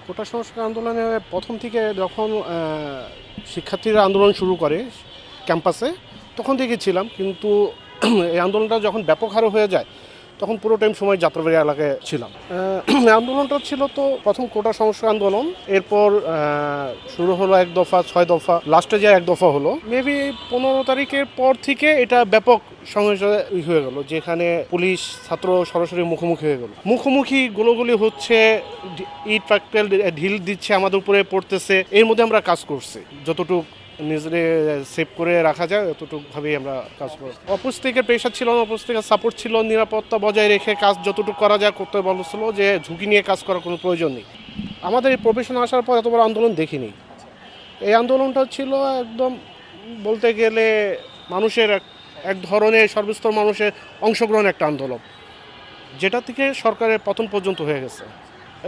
কোটা সংস্কার আন্দোলনে প্রথম থেকে যখন শিক্ষার্থীরা আন্দোলন শুরু করে ক্যাম্পাসে, তখন থেকে ছিলাম। কিন্তু এই আন্দোলনটা যখন ব্যাপক হারে হয়ে যায় তখন পুরো টাইম সময় যাত্রাবাড়ি এলাকায় ছিলাম। আন্দোলনটা ছিল তো প্রথম কোটা সংস্কার আন্দোলন, এরপর শুরু হলো 1 দফা, 6 দফা, লাস্টে যে 1 দফা হলো। মেবি 15 তারিখের পর থেকে এটা ব্যাপক সংঘর্ষ হয়ে গেল, যেখানে পুলিশ ছাত্র সরাসরি মুখোমুখি হয়ে গেল। মুখোমুখি গোলাগুলি হচ্ছে, ইট পাটকেল ঢিল দিচ্ছে, আমাদের উপরে পড়তেছে। এর মধ্যে আমরা কাজ করছি, যতটুকু নিজেদের সেভ করে রাখা যায় ততটুকুভাবেই আমরা কাজ করি। অফিস থেকে প্রেশার ছিল না, অফিস থেকে সাপোর্ট ছিল, নিরাপত্তা বজায় রেখে কাজ যতটুকু করা যায় করতে বলেছিল, যে ঝুঁকি নিয়ে কাজ করার কোনো প্রয়োজন নেই। আমাদের এই প্রফেশনে আসার পর এত বড় আন্দোলন দেখিনি। এই আন্দোলনটা ছিল একদম বলতে গেলে মানুষের এক ধরনের সর্বস্তর মানুষের অংশগ্রহণ একটা আন্দোলন, যেটা থেকে সরকারের পতন পর্যন্ত হয়ে গেছে।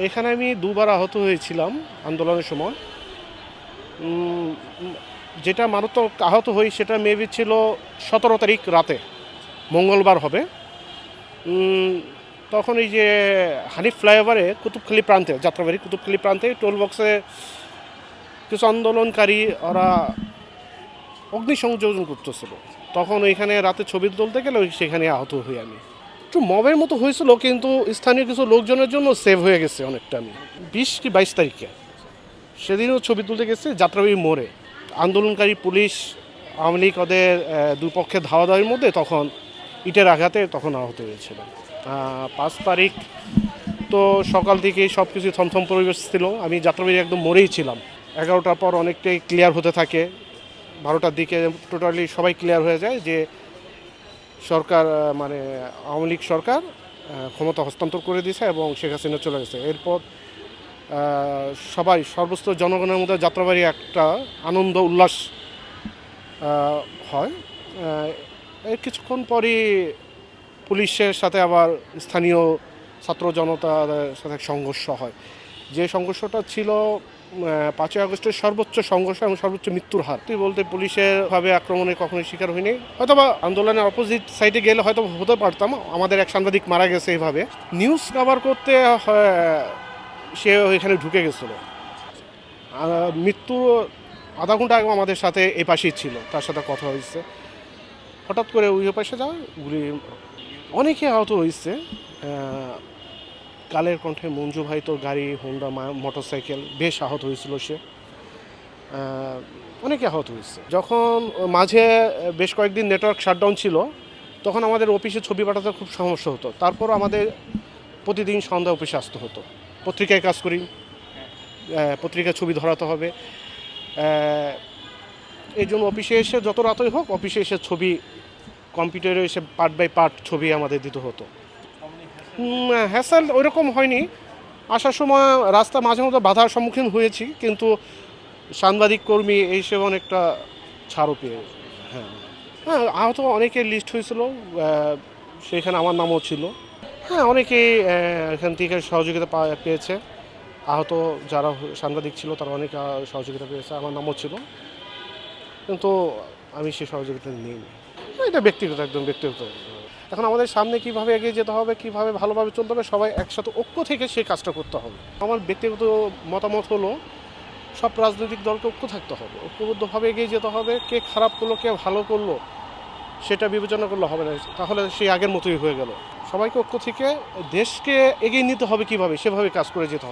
এখানে আমি 2বার আহত হয়েছিলাম আন্দোলনের সময়। যেটা মারাত্মক আহত হই সেটা মেবি ছিল 17 তারিখ রাতে, মঙ্গলবার হবে। তখন এই যে হানিফ ফ্লাইওভারে কুতুবখালী প্রান্তে, যাত্রাবাড়ি কুতুবখালী প্রান্তে টোল বক্সে কিছু আন্দোলনকারী ওরা অগ্নিসংযোজন করতেছিল। তখন ওইখানে রাতে ছবি তুলতে গেলে সেখানে আহত হই আমি। একটু মবের মতো হয়েছিল, কিন্তু স্থানীয় কিছু লোকজনের জন্য সেভ হয়ে গেছে অনেকটা। আমি 20 কি 22 তারিখে সেদিনও ছবি তুলতে গেছি যাত্রাবাড়ির মোড়ে। আন্দোলনকারী পুলিশ, আওয়ামী লীগ ওদের দুপক্ষে ধাওয়াধাওয়ির মধ্যে তখন ইটের আঘাতে তখন আহত হয়েছিল। 5 তারিখ তো সকাল থেকেই সব কিছু থমথম পরিবেশ ছিল। আমি যাত্রাবাড়ি একদম মোড়েই ছিলাম। 11টার পর অনেকটাই ক্লিয়ার হতে থাকে, 12টার দিকে টোটালি সবাই ক্লিয়ার হয়ে যায় যে সরকার মানে আওয়ামী লীগ সরকার ক্ষমতা হস্তান্তর করে দিয়েছে এবং শেখ হাসিনা চলে গেছে। এরপর সবাই সর্বস্তর জনগণের মধ্যে যাত্রাবাড়ি একটা আনন্দ উল্লাস হয়। এর কিছুক্ষণ পরই পুলিশের সাথে আবার স্থানীয় ছাত্র জনতার সাথে সংঘর্ষ হয়। যে সংঘর্ষটা ছিল 5ই আগস্টের সর্বোচ্চ সংঘর্ষ এবং সর্বোচ্চ মৃত্যুর হার। তুই বলতে পুলিশের ভাবে আক্রমণে কখনোই শিকার হয়নি। হয়তোবা আন্দোলনের অপোজিট সাইডে গেলে হয়তো হতে পারতাম, আমাদের এক সাংবাদিক মারা গেছে এইভাবে। নিউজ কভার করতে সে ওইখানে ঢুকে গেছিলো। মৃত্যু আধা ঘন্টা আগে আমাদের সাথে এই পাশেই ছিল, তার সাথে কথা হয়েছে। হঠাৎ করে ওই পাশে যাওয়া গুলি, অনেকে আহত হয়েছে। কালের কণ্ঠে মঞ্জু ভাই তো গাড়ি, হোন্ডা মোটরসাইকেল, বেশ আহত হয়েছিল সে। অনেকে আহত হয়েছে। যখন মাঝে বেশ কয়েকদিন নেটওয়ার্ক শাটডাউন ছিল, তখন আমাদের অফিসে ছবি পাঠাতে খুব সমস্যা হতো। তারপর আমাদের প্রতিদিন সন্ধ্যা অফিসে আসতে হতো। পত্রিকায় কাজ করি, পত্রিকায় ছবি ধরাতে হবে। এই জন্য অফিসে এসে যত রাতই হোক অফিসে এসে ছবি কম্পিউটারে এসে পার্ট বাই পার্ট ছবি আমাদের দিতে হতো। হ্যাসেল ওইরকম হয়নি। আসার সময় রাস্তা মাঝে মধ্যে বাধার সম্মুখীন হয়েছি, কিন্তু সাংবাদিক কর্মী এইসব অনেকটা ছাড়ও পেয়ে। হ্যাঁ হ্যাঁ, আহত অনেকের লিস্ট হয়েছিল, সেখানে আমার নামও ছিল। হ্যাঁ, অনেকেই এখান থেকে সহযোগিতা পেয়েছে। আহত যারা সাংবাদিক ছিল তারা অনেক সহযোগিতা পেয়েছে, আমার নামও ছিল, কিন্তু আমি সেই সহযোগিতা নিইনি। এটা ব্যক্তিগত, একদম ব্যক্তিগত। এখন আমাদের সামনে কীভাবে এগিয়ে যেতে হবে, কীভাবে ভালোভাবে চলতে হবে, সবাই একসাথে ঐক্য থেকে সেই কাজটা করতে হবে। আমার ব্যক্তিগত মতামত হলো সব রাজনৈতিক দলকে ঐক্য থাকতে হবে, ঐক্যবদ্ধভাবে এগিয়ে যেতে হবে। কে খারাপ করলো, কে ভালো করলো সেটা বিবেচনা করলে হবে না, তাহলে সেই আগের মতোই হয়ে গেল। সবাইকে ঐক্য থেকে দেশকে এগিয়ে নিতে হবে, কীভাবে সেভাবে কাজ করে যেতে হবে।